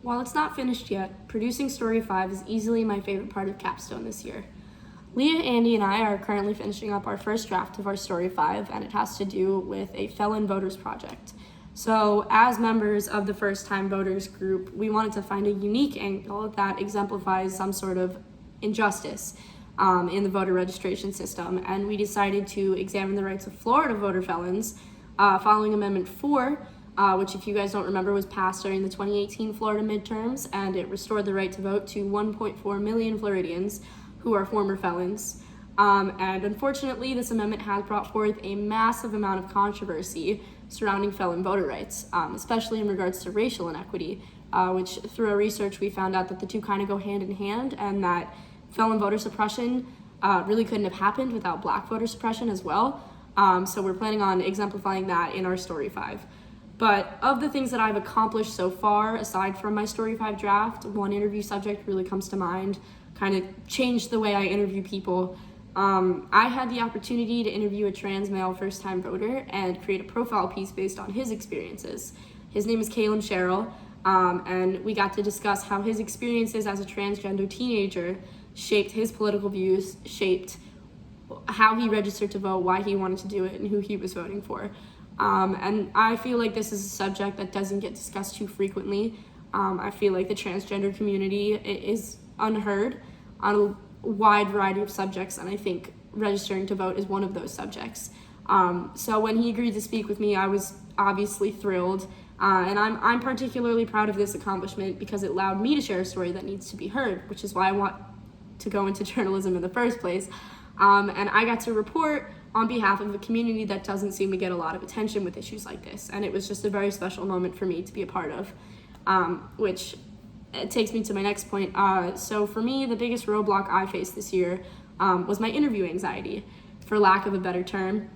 While it's not finished yet, producing Story 5 is easily my favorite part of Capstone this year. Leah, Andy, and I are currently finishing up our first draft of our Story 5, and it has to do with a felon voters project. So, as members of the first-time voters group, we wanted to find a unique angle that exemplifies some sort of injustice in the voter registration system, and we decided to examine the rights of Florida voter felons following Amendment 4, which, if you guys don't remember, was passed during the 2018 Florida midterms, and it restored the right to vote to 1.4 million Floridians who are former felons. And unfortunately, this amendment has brought forth a massive amount of controversy surrounding felon voter rights, especially in regards to racial inequity, which through our research we found out that the two kind of go hand in hand, and that felon voter suppression really couldn't have happened without black voter suppression as well. So we're planning on exemplifying that in our Story 5. But of the things that I've accomplished so far, aside from my Story 5 draft, one interview subject really comes to mind, kind of changed the way I interview people. I had the opportunity to interview a trans male first-time voter and create a profile piece based on his experiences. His name is Caleb Sherrill, and we got to discuss how his experiences as a transgender teenager shaped his political views, shaped how he registered to vote, why he wanted to do it, and who he was voting for. And I feel like this is a subject that doesn't get discussed too frequently. I feel like the transgender community is unheard on a wide variety of subjects, and I think registering to vote is one of those subjects. So when he agreed to speak with me, I was obviously thrilled, and I'm particularly proud of this accomplishment because it allowed me to share a story that needs to be heard, which is why I want to go into journalism in the first place. And I got to report on behalf of a community that doesn't seem to get a lot of attention with issues like this, and it was just a very special moment for me to be a part of, which it takes me to my next point. So for me, the biggest roadblock I faced this year was my interview anxiety, for lack of a better term.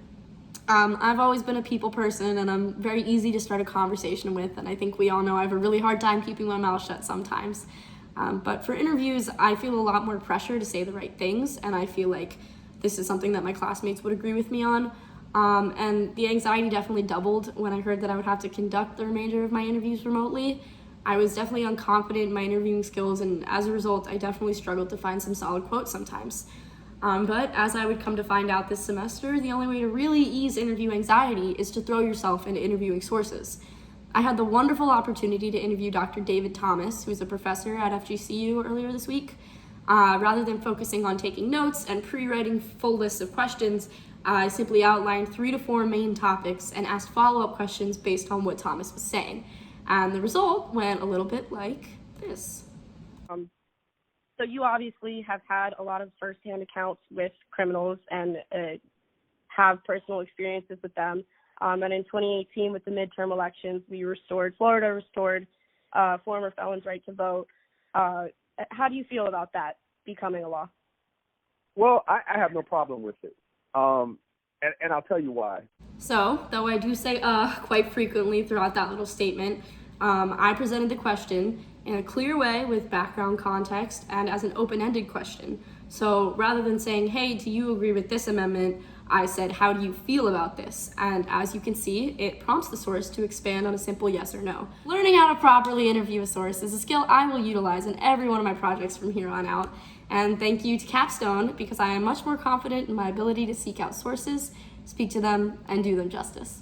I've always been a people person, and I'm very easy to start a conversation with, and I think we all know I have a really hard time keeping my mouth shut sometimes. But for interviews, I feel a lot more pressure to say the right things, and I feel like this is something that my classmates would agree with me on. And the anxiety definitely doubled when I heard that I would have to conduct the remainder of my interviews remotely. I was definitely unconfident in my interviewing skills, and as a result, I definitely struggled to find some solid quotes sometimes. But as I would come to find out this semester, the only way to really ease interview anxiety is to throw yourself into interviewing sources. I had the wonderful opportunity to interview Dr. David Thomas, who's a professor at FGCU earlier this week. Rather than focusing on taking notes and pre-writing full lists of questions, I simply outlined 3 to 4 main topics and asked follow-up questions based on what Thomas was saying. And the result went a little bit like this. So you obviously have had a lot of firsthand accounts with criminals and have personal experiences with them. And in 2018, with the midterm elections, Florida restored former felons' right to vote. How do you feel about that becoming a law? Well, I have no problem with it, and I'll tell you why. So, though I do say quite frequently throughout that little statement, I presented the question in a clear way with background context and as an open-ended question. So rather than saying, hey, do you agree with this amendment, I said, how do you feel about this? And as you can see, it prompts the source to expand on a simple yes or no. Learning how to properly interview a source is a skill I will utilize in every one of my projects from here on out. And thank you to Capstone, because I am much more confident in my ability to seek out sources, speak to them, and do them justice.